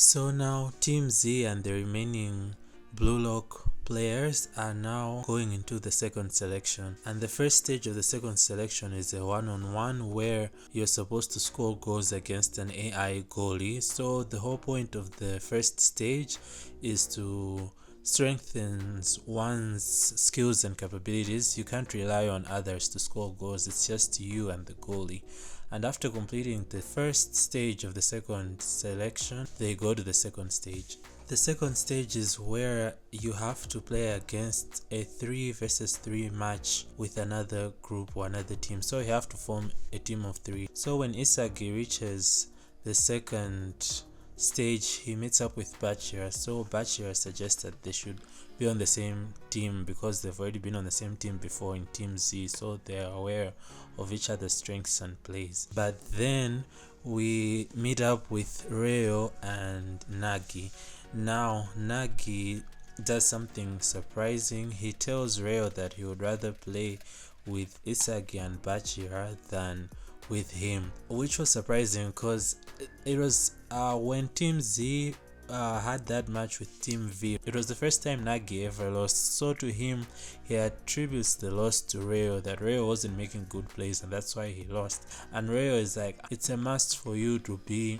So now Team Z and the remaining Blue Lock players are now going into the second selection, and the first stage of the second selection is a one-on-one where you're supposed to score goals against an AI goalie. So the whole point of the first stage is to strengthen one's skills and capabilities. You can't rely on others to score goals, it's just you and the goalie. And after completing the first stage of the second selection, they go to the second stage. The second stage is where you have to play against a 3 versus 3 match with another group or another team. So you have to form a team of 3. So when Isagi reaches the second stage, he meets up with Bachira. So Bachira suggests that they should be on the same team because they've already been on the same team before in Team Z, so they're aware of each other's strengths and plays. But then we meet up with Reo and Nagi. Now Nagi does something surprising. He tells Reo that he would rather play with Isagi and Bachira than with him, which was surprising because it was when Team Z had that match with Team V, it was the first time Nagi ever lost. So to him, he attributes the loss to Reo, that Reo wasn't making good plays and that's why he lost. And Reo is like, it's a must for you to be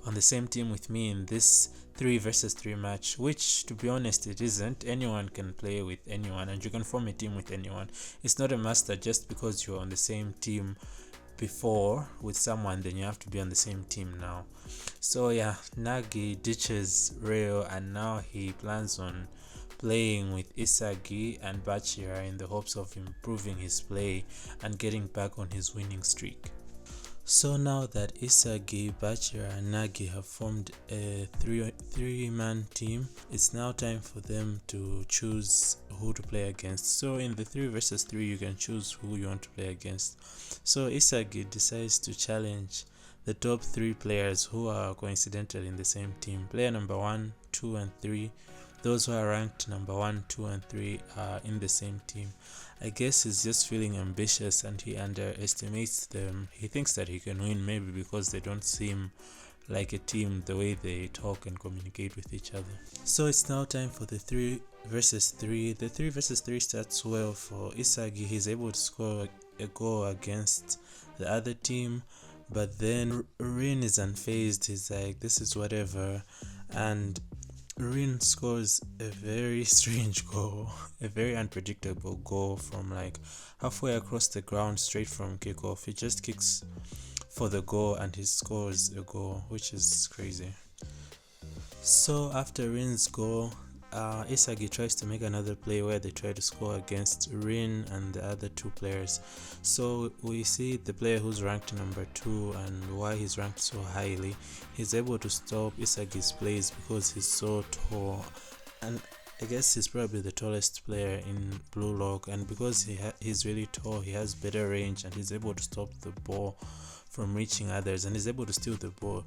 on the same team with me in this 3 versus 3 match, which to be honest it isn't. Anyone can play with anyone and you can form a team with anyone. It's not a must that just because you're on the same team before with someone then you have to be on the same team now. So yeah, Nagi ditches Reo and now he plans on playing with Isagi and Bachira in the hopes of improving his play and getting back on his winning streak. So now that Isagi, Bachira and Nagi have formed a three-man team, it's now time for them to choose who to play against. So in the 3 versus 3 you can choose who you want to play against. So Isagi decides to challenge the top 3 players who are coincidental in the same team. Player number 1, 2 and 3, those who are ranked number 1, 2 and 3 are in the same team. I guess he's just feeling ambitious and he underestimates them. He thinks that he can win, maybe because they don't seem like a team the way they talk and communicate with each other. So it's now time for the 3 versus 3. The 3 versus 3 starts well for Isagi. He's able to score a goal against the other team, but then Rin is unfazed. He's like, this is whatever, and Rin scores a very strange goal, a very unpredictable goal from like halfway across the ground straight from kickoff. He just kicks for the goal and he scores a goal, which is crazy. So after Rin's goal, Isagi tries to make another play where they try to score against Rin and the other 2 players. So we see the player who's ranked number 2 and why he's ranked so highly. He's able to stop Isagi's plays because he's so tall, and I guess he's probably the tallest player in Blue Lock, and because he's really tall, he has better range and he's able to stop the ball from reaching others, and he's able to steal the ball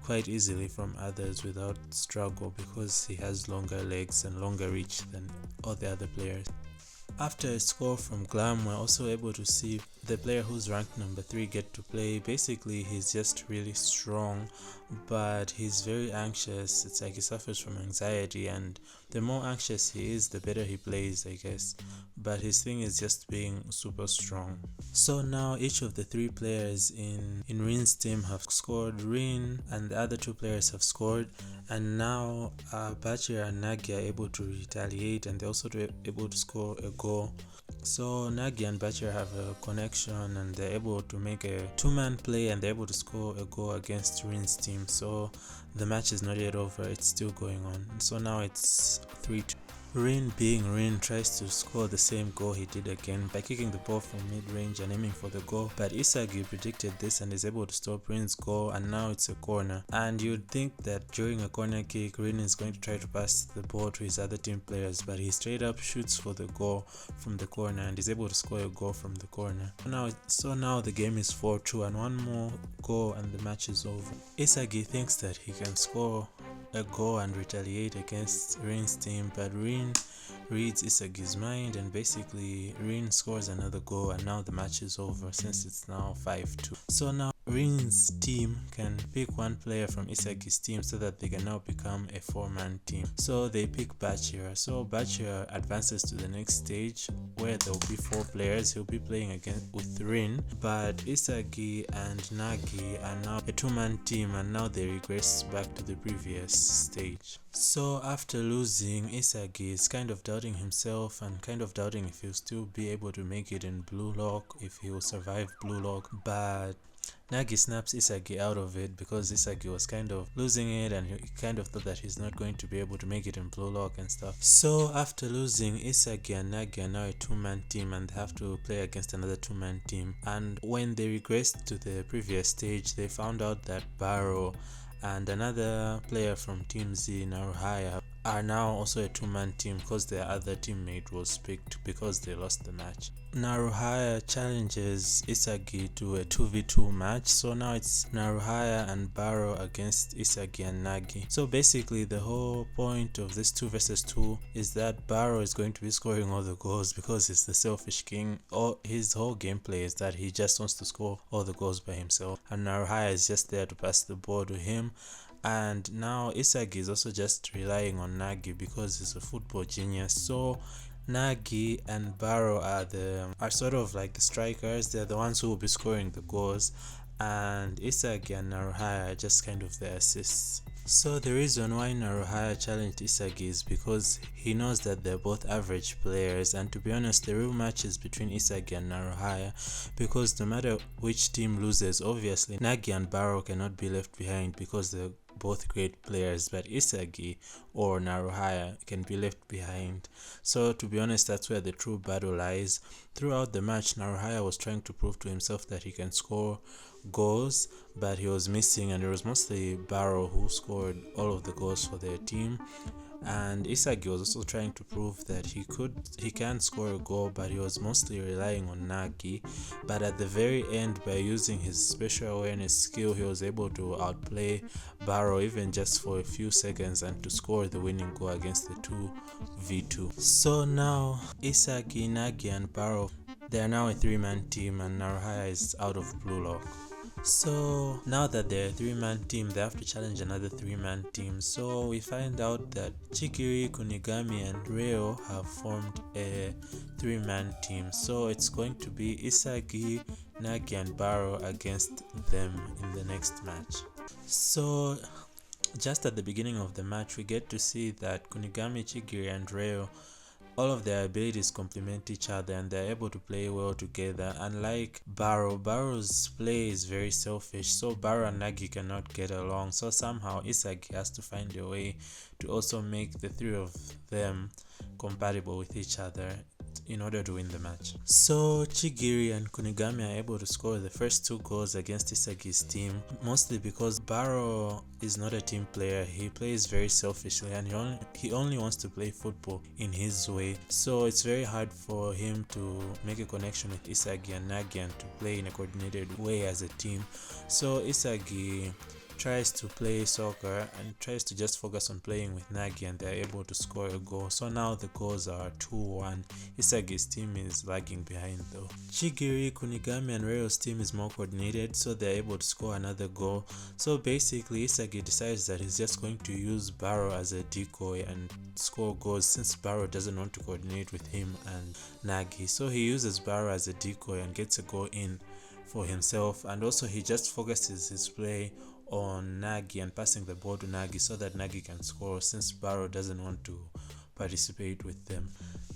quite easily from others without struggle because he has longer legs and longer reach than all the other players. After a score from Glam, we're also able to see the player who's ranked number 3 get to play. Basically, he's just really strong, but he's very anxious. It's like he suffers from anxiety, and the more anxious he is, the better he plays, I guess. But his thing is just being super strong. So now each of the 3 players in Rin's team have scored. Rin and the other 2 players have scored, and now Bachira and Nagi are able to retaliate, and they're also able to score a goal. So Nagi and Bachira have a connection and they're able to make a 2-man play and they're able to score a goal against Rin's team. So the match is not yet over, it's still going on. So now it's 3-2. Rin, being Rin, tries to score the same goal he did again by kicking the ball from mid-range and aiming for the goal, but Isagi predicted this and is able to stop Rin's goal, and now it's a corner. And you'd think that during a corner kick, Rin is going to try to pass the ball to his other team players, but he straight up shoots for the goal from the corner and is able to score a goal from the corner. So now the game is 4-2 and one more goal and the match is over. Isagi thinks that he can score a goal and retaliate against Rin's team, but Rin reads Isagi's mind and basically Rin scores another goal and now the match is over since it's now 5-2. So now Rin's team can pick one player from Isagi's team so that they can now become a 4-man team. So they pick Bachira. So Bachira advances to the next stage where there will be 4 players. He'll be playing again with Rin, but Isagi and Nagi are now a 2-man team, and now they regress back to the previous stage. So after losing, Isagi is kind of doubting himself and kind of doubting if he'll still be able to make it in Blue Lock, if he will survive Blue Lock, but Nagi snaps Isagi out of it because Isagi was kind of losing it and he kind of thought that he's not going to be able to make it in Blue Lock and stuff. So after losing, Isagi and Nagi are now a 2-man team and they have to play against another 2-man team. And when they regressed to the previous stage, they found out that Baro and another player from Team Z, Naruhaya, are now also a 2-man team because their other teammate was picked because they lost the match. Naruhaya challenges Isagi to a 2v2 match, so now it's Naruhaya and Baro against Isagi and Nagi. So basically the whole point of this 2 vs 2 is that Baro is going to be scoring all the goals because he's the selfish king. His whole gameplay is that he just wants to score all the goals by himself, and Naruhaya is just there to pass the ball to him. And now Isagi is also just relying on Nagi because he's a football genius. So Nagi and Baro are sort of like the strikers. They're the ones who will be scoring the goals, and Isagi and Naruhaya are just kind of the assists. So the reason why Naruhaya challenged Isagi is because he knows that they're both average players, and to be honest, the real match is between Isagi and Naruhaya, because no matter which team loses, obviously Nagi and Baro cannot be left behind because they're both great players, but Isagi or Naruhaya can be left behind. So to be honest, that's where the true battle lies. Throughout the match, Naruhaya was trying to prove to himself that he can score goals, but he was missing, and it was mostly Baro who scored all of the goals for their team. And Isagi was also trying to prove that he can score a goal, but he was mostly relying on Nagi. But at the very end, by using his special awareness skill, he was able to outplay Baro even just for a few seconds and to score the winning goal against the 2v2. So now Isagi, Nagi and Baro, they are now a 3-man team, and Naruhaya is out of Blue Lock. So now that they're a 3-man team, they have to challenge another 3-man team. So we find out that Chigiri, Kunigami and Reo have formed a 3-man team. So it's going to be Isagi, Nagi and Baro against them in the next match. So just at the beginning of the match, we get to see that Kunigami, Chigiri and Reo, all of their abilities complement each other and they're able to play well together. Unlike Baro's play is very selfish, so Baro and Nagi cannot get along, so somehow Isagi has to find a way to also make the 3 of them compatible with each other in order to win the match. So Chigiri and Kunigami are able to score the first 2 goals against Isagi's team, mostly because Baro is not a team player. He plays very selfishly and he only wants to play football in his way, so it's very hard for him to make a connection with Isagi and Nagi and to play in a coordinated way as a team. So Isagi tries to play soccer and tries to just focus on playing with Nagi, and they're able to score a goal. So now the goals are 2-1. Isagi's team is lagging behind though. Chigiri, Kunigami and Reo's team is more coordinated, so they're able to score another goal. So basically Isagi decides that he's just going to use Baro as a decoy and score goals since Baro doesn't want to coordinate with him and Nagi. So he uses Baro as a decoy and gets a goal in for himself, and also he just focuses his play on Nagi and passing the ball to Nagi so that Nagi can score since Baro doesn't want to participate with them.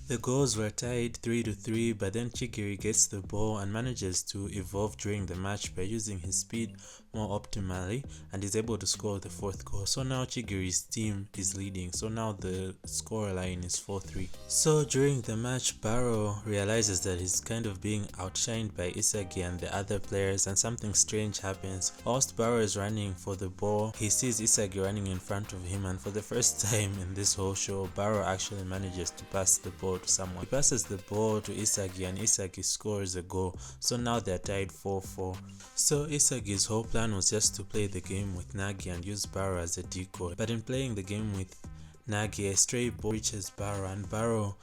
The goals were tied 3-3, but then Chigiri gets the ball and manages to evolve during the match by using his speed more optimally and is able to score the 4th goal. So now Chigiri's team is leading, so now the score line is 4-3. So during the match, Baro realizes that he's kind of being outshined by Isagi and the other players, and something strange happens. Whilst Baro is running for the ball, he sees Isagi running in front of him, and for the first time in this whole show, Baro actually manages to pass the ball to someone. He passes the ball to Isagi and Isagi scores a goal, so now they're tied 4-4. So Isagi's whole plan was just to play the game with Nagi and use Baro as a decoy, but in playing the game with Nagi, a stray ball reaches Baro and Baro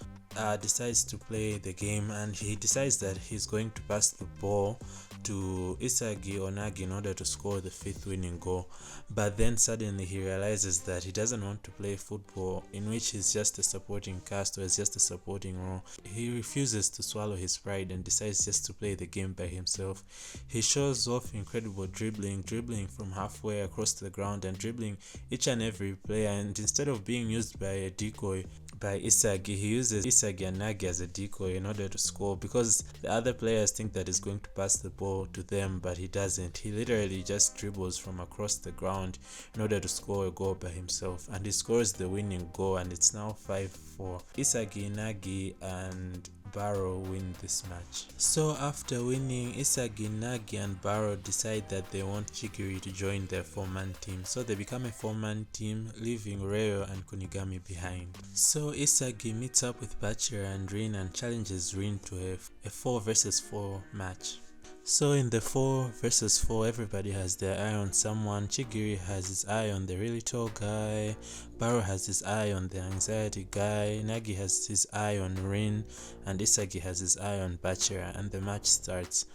decides to play the game, and he decides that he's going to pass the ball to Isagi Onagi in order to score the 5th winning goal. But then suddenly he realizes that he doesn't want to play football in which he's just a supporting cast or is just a supporting role. He refuses to swallow his pride and decides just to play the game by himself. He shows off incredible dribbling from halfway across the ground and dribbling each and every player, and instead of being used by a decoy by Isagi, he uses Isagi and Nagi as a decoy in order to score, because the other players think that he's going to pass the ball to them, but he doesn't. He literally just dribbles from across the ground in order to score a goal by himself, and he scores the winning goal, and it's now 5-4. Isagi, Nagi and Barrow win this match. So after winning, Isagi, Nagi and Barrow decide that they want Chigiri to join their 4-man team, so they become a 4-man team, leaving Ryo and Kunigami behind. So Isagi meets up with Bachira and Rin and challenges Rin to a 4 versus 4 match. So in the 4 versus 4, everybody has their eye on someone. Chigiri has his eye on the really tall guy, Barrow has his eye on the anxiety guy, Nagi has his eye on Rin, and Isagi has his eye on Bachira, and the match starts.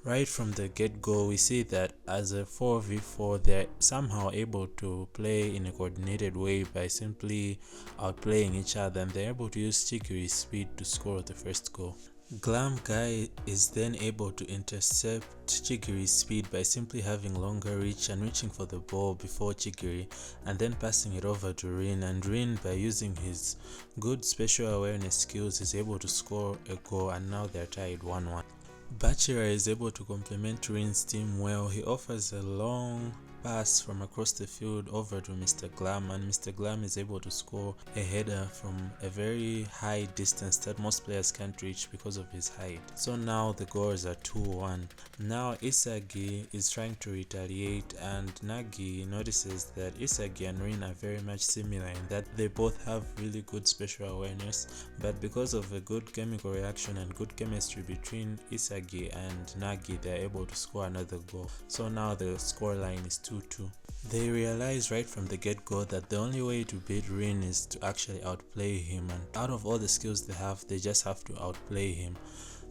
Right from the get-go, we see that as a 4v4, they're somehow able to play in a coordinated way by simply outplaying each other, and they're able to use Chigiri's speed to score the first goal. Glam Guy is then able to intercept Chigiri's speed by simply having longer reach and reaching for the ball before Chigiri, and then passing it over to Rin, and Rin, by using his good special awareness skills, is able to score a goal, and now they're tied 1-1. Bachira is able to complement Rin's team well. He offers a long pass from across the field over to Mr. Glam, and Mr. Glam is able to score a header from a very high distance that most players can't reach because of his height. So now the goals are 2-1. Now Isagi is trying to retaliate, and Nagi notices that Isagi and Rin are very much similar in that they both have really good special awareness, but because of a good chemical reaction and good chemistry between Isagi and Nagi, they are able to score another goal. So now the scoreline is 2-2. They realize right from the get-go that the only way to beat Rin is to actually outplay him, and out of all the skills they have, they just have to outplay him.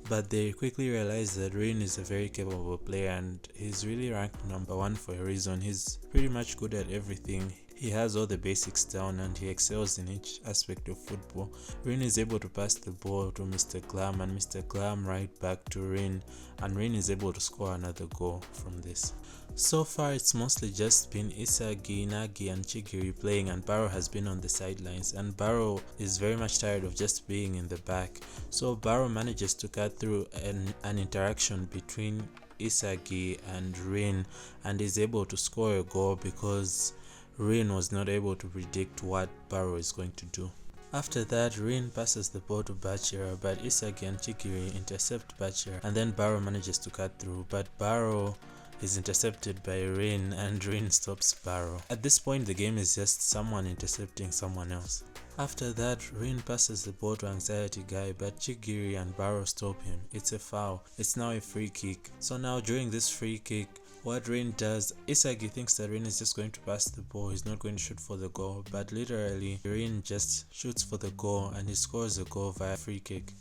But they quickly realize that Rin is a very capable player, and he's really ranked number 1 for a reason. He's pretty much good at everything. He has all the basics down and he excels in each aspect of football. Rin is able to pass the ball to Mr. Glam, and Mr. Glam right back to Rin, and Rin is able to score another goal from this. So far it's mostly just been Isagi, Nagi and Chigiri playing, and Barrow has been on the sidelines, and Barrow is very much tired of just being in the back. So Barrow manages to cut through an interaction between Isagi and Rin, and is able to score a goal because Rin was not able to predict what Barrow is going to do. After that, Rin passes the ball to Bachira, but Isagi and Chigiri intercept Bachira, and then Barrow manages to cut through, but Barrow is intercepted by Rin, and Rin stops Barrow. At this point, the game is just someone intercepting someone else. After that, Rin passes the ball to Anxiety Guy, but Chigiri and Barrow stop him. It's a foul. It's now a free kick. So now during this free kick, what Rin does, Isagi thinks that Rin is just going to pass the ball, he's not going to shoot for the goal, but literally Rin just shoots for the goal and he scores a goal via free kick.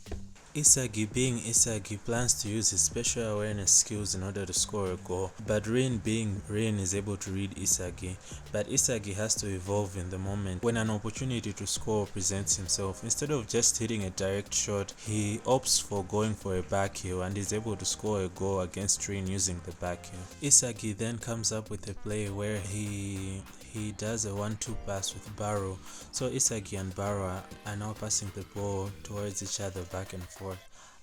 Isagi, being Isagi, plans to use his special awareness skills in order to score a goal, but Rin, being Rin, is able to read Isagi, but Isagi has to evolve in the moment. When an opportunity to score presents himself, instead of just hitting a direct shot, he opts for going for a back heel and is able to score a goal against Rin using the back heel. Isagi then comes up with a play where he does a 1-2 pass with Barrow, so Isagi and Barrow are now passing the ball towards each other back and forth.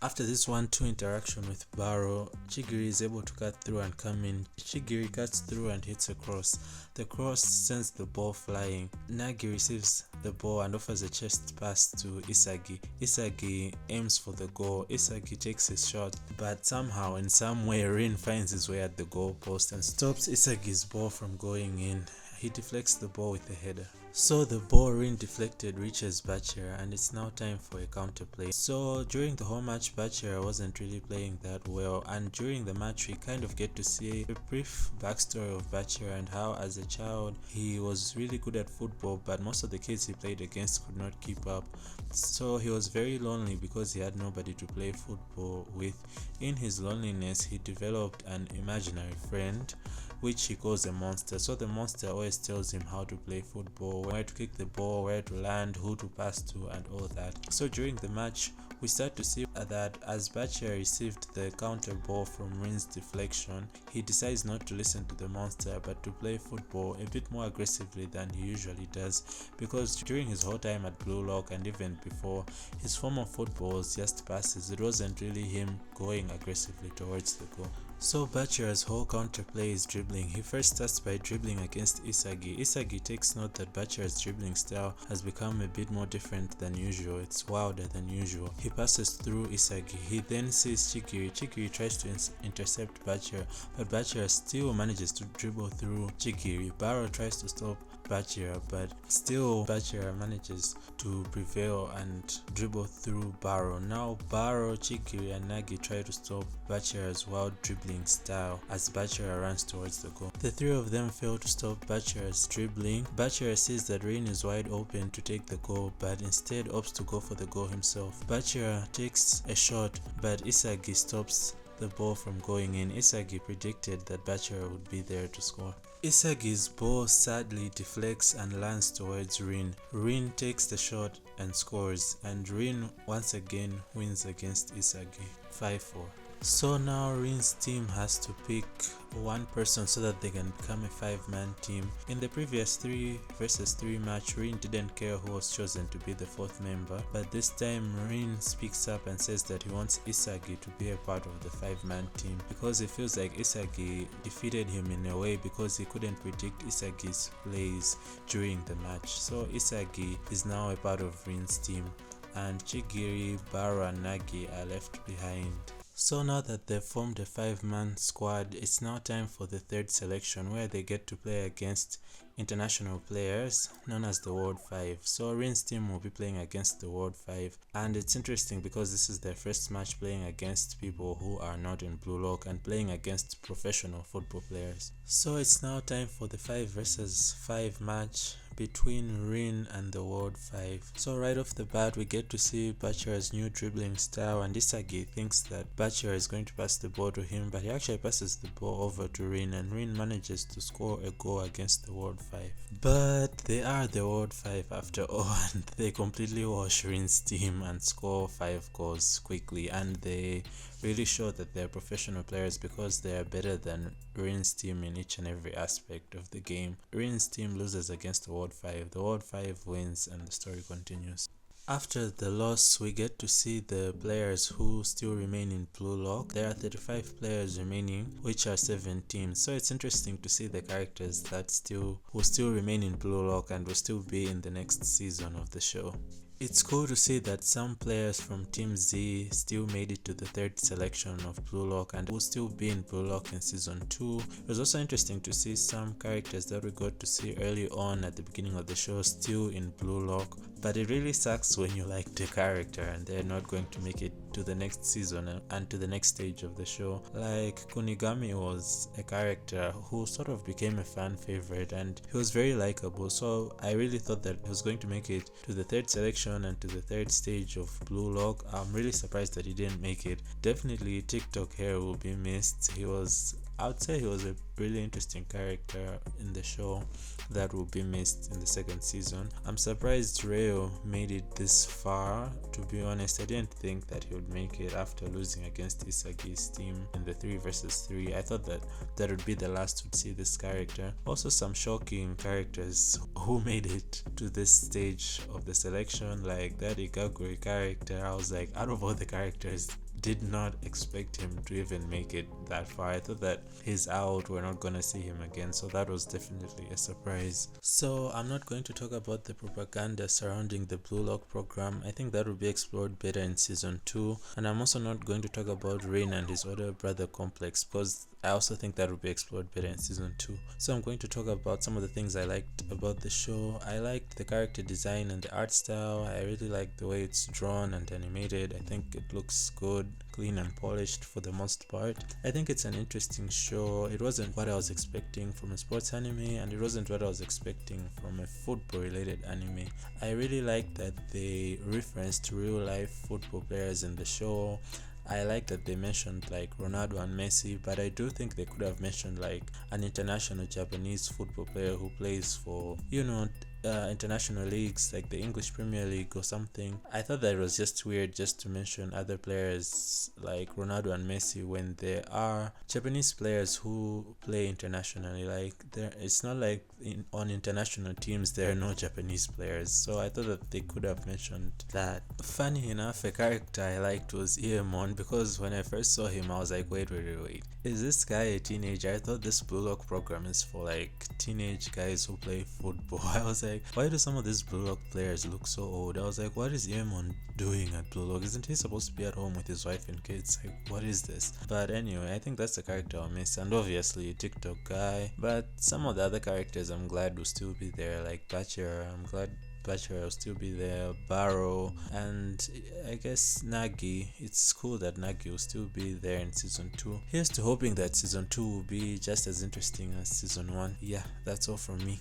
After this 1-2 interaction with Barrow, Chigiri is able to cut through and come in. Chigiri cuts through and hits a cross. The cross sends the ball flying. Nagi receives the ball and offers a chest pass to Isagi. Isagi aims for the goal. Isagi takes his shot, but somehow, in some way, Rin finds his way at the goal post and stops Isagi's ball from going in. he deflects the ball with a header. So the ball Rin deflected reaches Bachira, and it's now time for a counterplay. So during the whole match, Bachira wasn't really playing that well, and during the match we kind of get to see a brief backstory of Bachira and how as a child he was really good at football, but most of the kids he played against could not keep up. So he was very lonely because he had nobody to play football with. In his loneliness, he developed an imaginary friend which he calls a monster. So the monster always tells him how to play football, where to kick the ball, where to land, who to pass to, and all that. So during the match, we start to see that as Bachira received the counter ball from Rin's deflection, he decides not to listen to the monster but to play football a bit more aggressively than he usually does, because during his whole time at Blue Lock and even before, his form of football was just passes. It wasn't really him going aggressively towards the goal. So Bachira's whole counterplay is dribbling. He first starts by dribbling against Isagi. Isagi takes note that Bachira's dribbling style has become a bit more different than usual. It's wilder than usual. He passes through Isagi. He then sees Chigiri. Chigiri tries to intercept Bachira, but Bachira still manages to dribble through Chigiri. Barrow tries to stop Bachira, but still Bachira manages to prevail and dribble through Barrow. Now Barrow, Chigiri and Nagi try to stop Bachira's wild dribbling style as Bachira runs towards the goal. The three of them fail to stop Bachira's dribbling. Bachira sees that Rin is wide open to take the goal, but instead opts to go for the goal himself. Bachira takes a shot, but Isagi stops the ball from going in. Isagi predicted that Bachira would be there to score. Isagi's ball sadly deflects and lands towards Rin. Rin takes the shot and scores, and Rin once again wins against Isagi 5-4. So now Rin's team has to pick one person so that they can become a 5-man team. In the previous 3 versus 3 match, Rin didn't care who was chosen to be the 4th member, but this time Rin speaks up and says that he wants Isagi to be a part of the 5-man team because he feels like Isagi defeated him in a way because he couldn't predict Isagi's plays during the match. So Isagi is now a part of Rin's team, and Chigiri, Barrow and Nagi are left behind. So now that they've formed a 5-man squad, it's now time for the 3rd selection where they get to play against international players known as the World 5. So Rin's team will be playing against the World 5, and it's interesting because this is their first match playing against people who are not in Blue Lock and playing against professional football players. So it's now time for the 5 versus 5 match between Rin and the World 5. So right off the bat we get to see Bachira's new dribbling style, and Isagi thinks that Bachira is going to pass the ball to him, but he actually passes the ball over to Rin, and Rin manages to score a goal against the World 5. But they are the World 5 after all, and they completely wash Rin's team and score 5 goals quickly, and they really show that they're professional players because they are better than Rin's team in each and every aspect of the game. Rin's team loses against the World 5, the World 5 wins, and the story continues. After the loss, we get to see the players who still remain in Blue Lock. There are 35 players remaining, which are 7 teams. So it's interesting to see the characters that will still remain in Blue Lock and will still be in the next season of the show. It's cool to see that some players from Team Z still made it to the 3rd selection of Blue Lock and will still be in Blue Lock in Season 2. It was also interesting to see some characters that we got to see early on at the beginning of the show still in Blue Lock, but it really sucks when you like the character and they're not going to make it to the next season and to the next stage of the show. Like Kunigami was a character who sort of became a fan favorite and he was very likable, so I really thought that he was going to make it to the 3rd selection and to the 3rd stage of Blue Lock. I'm really surprised that he didn't make it. Definitely TikTok hair will be missed. I would say he was a really interesting character in the show that will be missed in the 2nd season. I'm surprised Reo made it this far. To be honest, I didn't think that he would make it after losing against Isagi's team in the 3 versus 3. I thought that would be the last to see this character. Also some shocking characters who made it to this stage of the selection, like that Ikagure character. I was like, out of all the characters, did not expect him to even make it that far. I thought that he's out, we're not gonna see him again, so that was definitely a surprise. So I'm not going to talk about the propaganda surrounding the Blue Lock program. I think that will be explored better in Season 2, and I'm also not going to talk about Rin and his older brother complex because I also think that would be explored better in season 2. So I'm going to talk about some of the things I liked about the show. I liked the character design and the art style. I really like the way it's drawn and animated. I think it looks good, clean and polished for the most part. I think it's an interesting show. It wasn't what I was expecting from a sports anime, and it wasn't what I was expecting from a football related anime. I really like that they referenced real life football players in the show. I like that they mentioned like Ronaldo and Messi, but I do think they could have mentioned like an international Japanese football player who plays for, international leagues like the English Premier League or something. I thought that it was just weird just to mention other players like Ronaldo and Messi when there are Japanese players who play internationally. Like it's not like on international teams there are no Japanese players. So I thought that they could have mentioned that. Funny enough, a character I liked was Iemon, because when I first saw him I was like, wait, is this guy a teenager? I thought this Blue Lock program is for like teenage guys who play football. I was like, why do some of these Blue Lock players look so old? I was like, what is Iemon doing at Blue Lock? Isn't he supposed to be at home with his wife and kids? Like, what is this? But anyway, I think that's the character I'll miss, and obviously TikTok guy. But some of the other characters I'm glad will still be there, like Bachir. I'm glad Bachelor will still be there, Barrow, and I guess Nagi. It's cool that Nagi will still be there in season 2. Here's to hoping that season 2 will be just as interesting as season 1. Yeah, that's all from me.